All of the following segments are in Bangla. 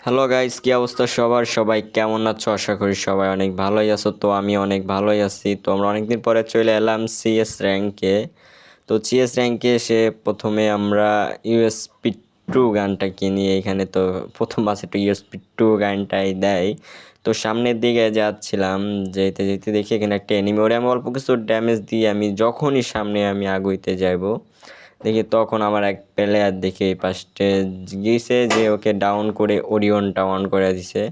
হ্যালো গাইস, কি অবস্থা সবার? সবাই কেমন আছো? আশা করি সবাই অনেক ভালোই আছো। তো আমি অনেক ভালোই আছি। তো আমরা অনেকদিন পরে চলে এলাম সিএস র্যাঙ্কে। তো সিএস র্যাঙ্কে এসে প্রথমে আমরা ইউএসপি টু গানটা কিনি। এখানে তো প্রথম মাসে একটু ইউএসপি টু গানটাই দেয়। তো সামনের দিকে যাচ্ছিলাম, যেতে যেতে দেখি এখানে একটা এনিমি। ওরে আমি অল্প কিছু ড্যামেজ দিয়ে আমি যখনই সামনে আমি আগুইতে যাইবো, দেখি তখন আমার এক প্লেয়ার দেখে এই পাশে গিয়েছে যে ওকে ডাউন করে ওরিয়নটা অন করে দিছে।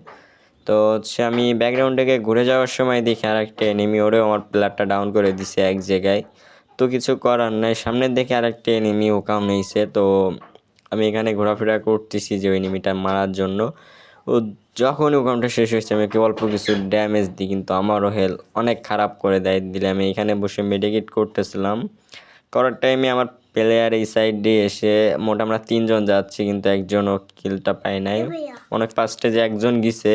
তো হচ্ছে আমি ব্যাকগ্রাউন্ড থেকে ঘুরে যাওয়ার সময় দেখি আর একটা এনিমি, ওরেও আমার প্লেয়ারটা ডাউন করে দিছে এক জায়গায়। তো কিছু করার নাই, সামনের দিকে আর একটা এনিমি ওকাম নিয়েছে। তো আমি এখানে ঘোরাফেরা করতেছি যে ওই এনিমিটা মারার জন্য। ও যখন ওকামটা শেষ হয়েছে আমি ওকে অল্প কিছু ড্যামেজ দিই, কিন্তু আমারও হেলথ অনেক খারাপ করে দেয় দিলে। আমি এখানে বসে মেডিকেট করতেছিলাম, করার টাইমে আমার প্লেয়ার এই সাইড দিয়ে এসে মোট আমরা 3জন যাচ্ছি, কিন্তু একজনও কিলটা পায় নাই। অনেক ফার্স্টে যে একজন গিয়েছে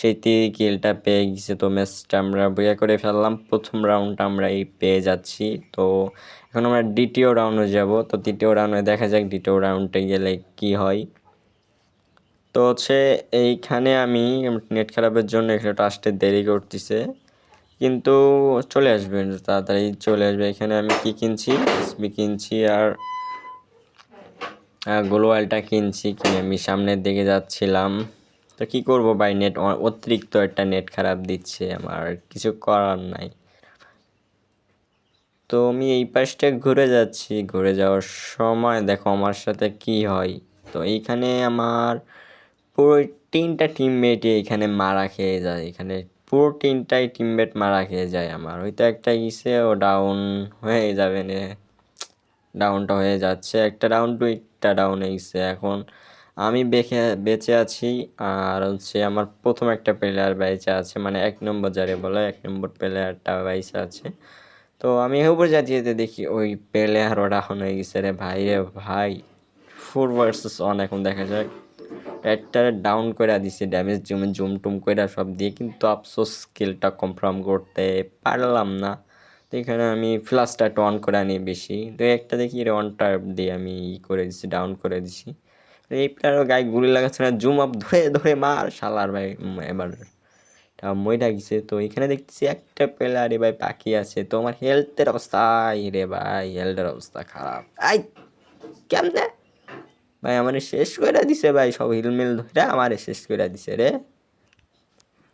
সেই কিলটা পেয়ে গেছে। তো ম্যাচটা আমরা বইয়া করে ফেললাম। প্রথম রাউন্ডটা আমরা এই পেয়ে যাচ্ছি। তো এখন আমরা দ্বিতীয় রাউন্ডে যাব। তো তৃতীয় রাউন্ডে দেখা যাক দ্বিতীয় রাউন্ডে গেলে কি হয়। তো হচ্ছে এইখানে আমি নেট খারাপের জন্য এখানে আসতে দেরি করতেছে, কিন্তু চলে আসবে, তাড়াতাড়ি চলে আসবে। এখানে আমি কি কিনছি? এসবি কিনছি আর গ্লোয়ালটা কিনছি, কিনে আমি সামনের দিকে যাচ্ছিলাম। তো কি করব ভাই, নেট অতিরিক্ত একটা নেট খারাপ দিচ্ছে, আমার কিছু করার নাই। তো আমি এই পাশটা ঘুরে যাচ্ছি, ঘুরে যাওয়ার সময় দেখো আমার সাথে কি হয়। তো এইখানে আমার পুরো 3টা টিমমেটই এখানে মারা খেয়ে যায়। এখানে পুরো 3টাই টিমমেট মারা খেয়ে যায় আমার। হয়তো একটা গিয়েছে, ও ডাউন হয়ে যাবে না, ডাউনটা হয়ে যাচ্ছে। একটা ডাউন, 2টা ডাউন হয়ে গেছে। এখন আমি বেঁচে আছি, আর হচ্ছে আমার প্রথম একটা প্লেয়ার বেঁচে আছে, মানে 1 নম্বর যারে বলে 1 নম্বর প্লেয়ারটা বেঁচে আছে। তো আমি উপর যেতে দেখি ওই প্লেয়ারও ডাউন হয়ে গেছে। রে ভাই, রে ভাই, 4 ভার্সেস 1 এখন দেখা যায়। একটা ডাউন করে দিছে, ড্যামেজ জুম টুম করে সব দিয়ে, কিন্তু আফসোস স্কিলটা কনফার্ম করতে পারলাম না। তো এখানে আমি ফ্লাশটা অন করে আনি বেশি, তো একটা দেখি অনটা দিয়ে আমি করে দিছি, ডাউন করে দিছি। এই প্লেয়ারও গায়ে গুলি লাগাচ্ছে না, জুম আপ ধরে ধরে মার শালার ভাই। এবার মইটা গেছে। তো এখানে দেখতেছি একটা প্লেয়ার ভাই বাকি আছে। তো আমার হেলথের অবস্থা রে ভাই, হেলথের অবস্থা খারাপ। আই কেমনে ভাই আমারে শেষ করে দিছে ভাই, সব হিলমিল ধরে আমারে শেষ করে দিছে রে।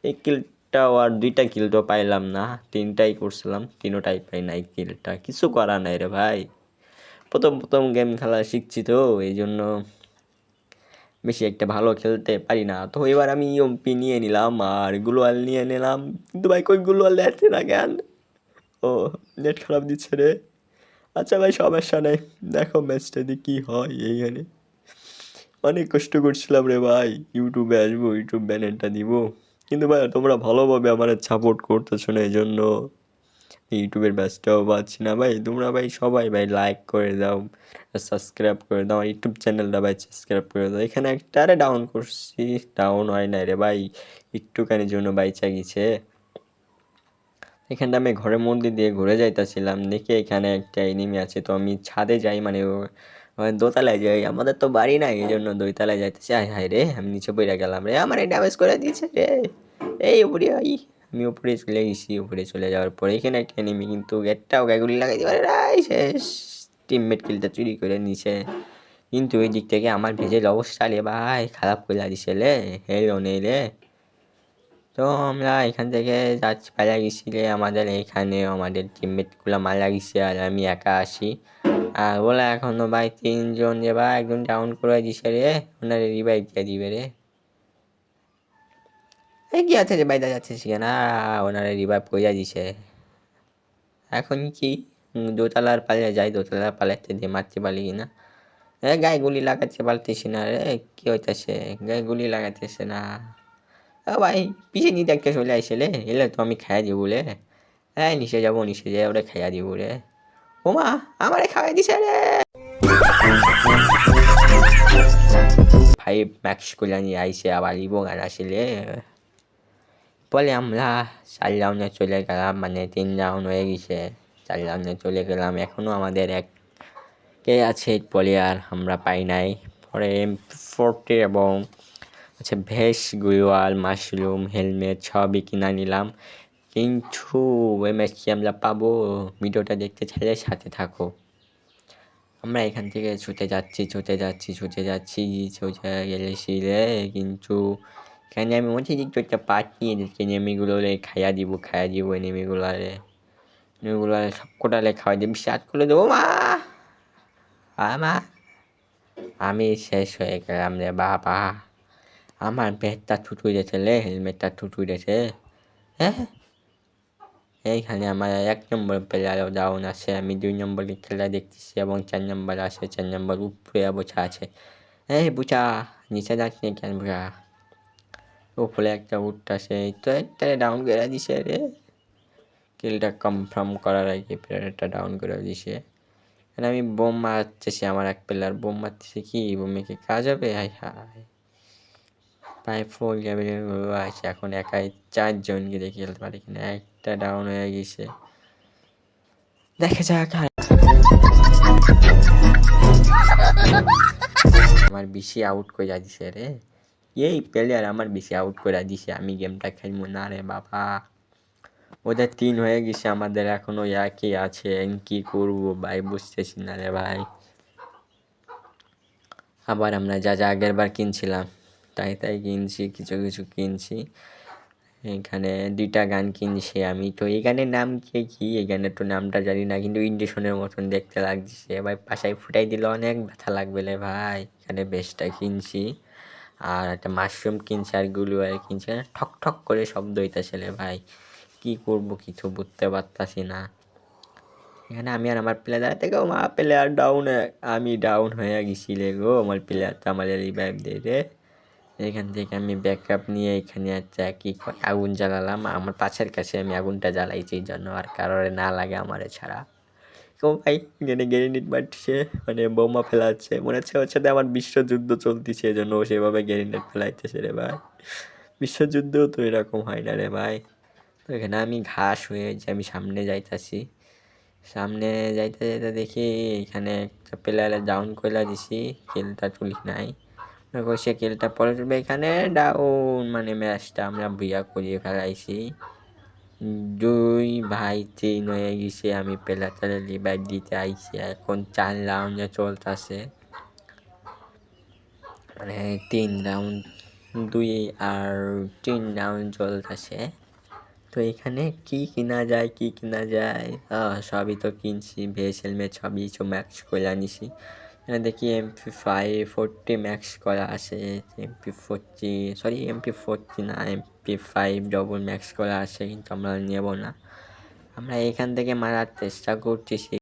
এই কিলটাও আর 2টা কিল তো পাইলাম না, 3টাই করছিলাম, 3টাই পাই নাই কিলটা। কিছু করা নাই রে ভাই, প্রথম প্রথম গেম খেলা শিখছি তো এই জন্য বেশি একটা ভালো খেলতে পারি না। তো এবার আমি ইএমপি নিয়ে নিলাম আর গ্লোয়াল নিয়ে নিলাম, কিন্তু ভাই কই গ্লোয়াল দেখছে না কেন? ও, নেট খারাপ দিচ্ছে রে। আচ্ছা ভাই, সমস্যা নেই, দেখো ম্যাচটা দিয়ে কী হয়। এইখানে অনেক কষ্ট করছিলাম রে ভাই, ইউটিউবে আসবো, ইউটিউব ব্যানারটা দিব, কিন্তু ভাই তোমরা ভালোভাবে আমার সাপোর্ট করতেছো না, এই জন্য ইউটিউবের ব্যাচটাও পাচ্ছি না ভাই। তোমরা ভাই সবাই ভাই লাইক করে দাও, সাবস্ক্রাইব করে দাও, আমার ইউটিউব চ্যানেলটা ভাই সাবস্ক্রাইব করে দাও। এখানে একটা আরে ডাউন করছি, ডাউন হয় নাই রে ভাই, একটুখানির জন্য বাইচা গেছে। এখানটা আমি ঘরের মধ্যে দিয়ে ঘুরে যাইতেছিলাম, দেখি এখানে একটা এনিমি আছে। তো আমি ছাদে যাই, মানে দোতলায় যাই, আমাদের তো বাড়ি নাই, এই জন্য দোতলায় যাইতেছি। হায় হায় রে, আমি নিচে পড়ে গেলাম রে, আমার এই ড্যামেজ করে দিয়েছে রে। এই উপরে আমি উপরে চলে গেছি। উপরে চলে যাওয়ার পরে এখানে একটা এনিমি, কিন্তু একটাও গায়ে লাগাই দিতে পারে রাই, শেষ। টিমমেট কিলটা চুরি করে নিছে, কিন্তু ওই দিক থেকে আমার ভেজের অবস্থা রে ভাই খারাপ করে দিছে রে, হেলো নেই রে। তো আমরা এখান থেকে যাচ্ছি, পালা গেছি রে, আমাদের এখানে আমাদের টিমমেটগুলো মারা গেছে আর আমি একা আসি। আর ওরা এখনো ভাই 3জন যে ভাই একদম ডাউন করে দিছে রে, ওনারে রিভাইভ দিয়ে দিবে রে। এই কি আছে যে বাইরে যাচ্ছে সেখানে, ওনারে রিভাইভ করে দিছে। এখন কি দোতলার পালিয়ে যাই, দোতলার পালাইতে দিয়ে মারতে পারি কিনা। গায়ে গুলি লাগাতে পারতেছি না রে, কি হইতেছে, গায়ে গুলি লাগাতেছে না। ও ভাই, পিছে নিয়ে দেখতে চলে আসছে রে, এলে তো আমি খাইয়া দিব রে। হ্যাঁ, নিচে যাবো, নিচে যাই ওরে খাইয়া দিব রে। ওমা, আমারে খাওয়াই দিছে রে। 5 ম্যাক্স করে নিয়ে আইসে, আবার ইবোগান আসলে। পরে আমরা 4 রাউন্ডে চলে গেলাম, মানে 3 রাউন্ড হয়ে গেছে, 4 রাউন্ডে চলে গেলাম। এখনও আমাদের এক কে আছে প্লেয়ার আমরা পাই নাই। পরে M40 এবং আচ্ছা ভেষ গুলোয়াল মাশরুম হেলমেট সবই কিনা নিলাম, কিন্তু ওই ম্যাচ কি আমরা পাবো? ভিডিওটা দেখতে চাইলে সাথে থাকো। আমরা এখান থেকে ছুটে যাচ্ছি ছুটে গেলেছি রে, কিন্তু এখানে আমি মনে হচ্ছে একটু একটা পাঠিয়ে দিচ্ছি নেমিগুলো খাইয়া দিব নেমিগুলারে সব কোটালে খাওয়াই দিয়ে স্টার্ট করে দেবো। মা আমি শেষ হয়ে গেলাম রে বাবা, আমার ব্যাগটা থুতু গেছে রে, হেলমেটটা থুতু গেছে। হ্যাঁ, এইখানে আমার 1 নম্বর প্লেয়ারও ডাউন আছে, আমি 2 নম্বরের খেলা দেখতেছি এবং 4 নম্বর আছে, 4 নম্বর উপরে বসে আছে। এই বুচা নিচে যাচ্ছে কেন বুঝা? উপরে একটা উঠতেছে, তো একটা ডাউন করে দিছে রে, কিলটা কনফার্ম করার আগে প্লেয়ারটা ডাউন করে দিছে। কারণ আমি বোম মারতেছি, আমার এক প্লেয়ার বোম মারতেছে, কি বোমে কি কাজ হবে? হায় হায়, প্রায় 4 লেভেলের আছে, এখন একাই 4 জনকে দেখে খেলতে পারি কিনা। একটা ডাউন হয়ে গেছে, দেখা যাক। আমার বেশি আউট করে দিছে রে, এই প্লেয়ার আমার বেশি আউট করে দিছে, আমি গেমটা খেলবো না রে বাবা। ওদের 3 হয়ে গেছে, আমাদের এখনো একই আছে, কি করবো ভাই বুঝতেছি না রে ভাই। আবার আমরা যা আগের বার কিনছিলাম তাই কিনছি, কিছু কিনছি। এখানে 2টা গান কিনছি আমি, তো এই গানের নাম কি এই গানের তো নামটা জানি না, কিন্তু ইন্ডিশনের মতন দেখতে লাগছে ভাই, পাশায় ফুটাই দিলে অনেক ব্যথা লাগবে রে ভাই। এখানে বেশটা কিনছি, আর একটা মাশরুম কিনছি, আর গুলুয়ার কিনছি, ঠক ঠক করে শব্দ হইতেছে রে ভাই, কি করব কিছু বুঝতে পারতাছি না। এখানে আমি আর আমার প্লেয়ার থেকে প্লেয়ার ডাউন, আমি ডাউন হয়ে গেছি রে গো, আমার প্লেয়ারটা আমার রিভাইভ দিয়ে রে। এখান থেকে আমি ব্যাকআপ নিয়ে এখানে কি আগুন জ্বালালাম, আমার পাশের কাছে আমি আগুনটা জ্বালাইছি এই জন্য আর কারোর না লাগে আমারে ছাড়া। কেউ ভাই এখানে গ্রেনেড মারছে, মানে বোমা ফেলাচ্ছে, মনে হচ্ছে ওর সাথে আমার বিশ্বযুদ্ধ চলতেছে, এই জন্য ও সেভাবে গ্রেনেড ফেলাইতেছে রে ভাই। বিশ্বযুদ্ধও তো এরকম হয় না রে ভাই। তো এখানে আমি ঘাস হয়ে যে আমি সামনে যাইতাছি, সামনে যাইতে দেখি এখানে একটা প্লেয়ারে ডাউন করে দিছি, কিলটা তুলি নাই, সে কিলটা পরে তুলবে, এখানে ডাউন, মানে ম্যাচটা আমরা বিয়া করিয়ে ফেলাইছি। 2 ভাই 3 হয়ে গেছে, আমি প্লেয়ারটারে রিভাইভ দিতে আইছি, এখন 4 রাউন্ডে চলতেছে, মানে 3 রাউন্ড 2 আর 3 রাউন্ড চলতেছে। তো এখানে কি কিনা যায়, সবই তো কিনছি, ভেস হেলমেট সবই তো ম্যাক্স করে আনিছি। এখানে দেখি MP5 ম্যাক্স করা আছে, MP40 না MP5 ডবল ম্যাক্স করা আছে, কিন্তু আমরা নেব না, আমরা এখান থেকে মারার চেষ্টা করতেছি।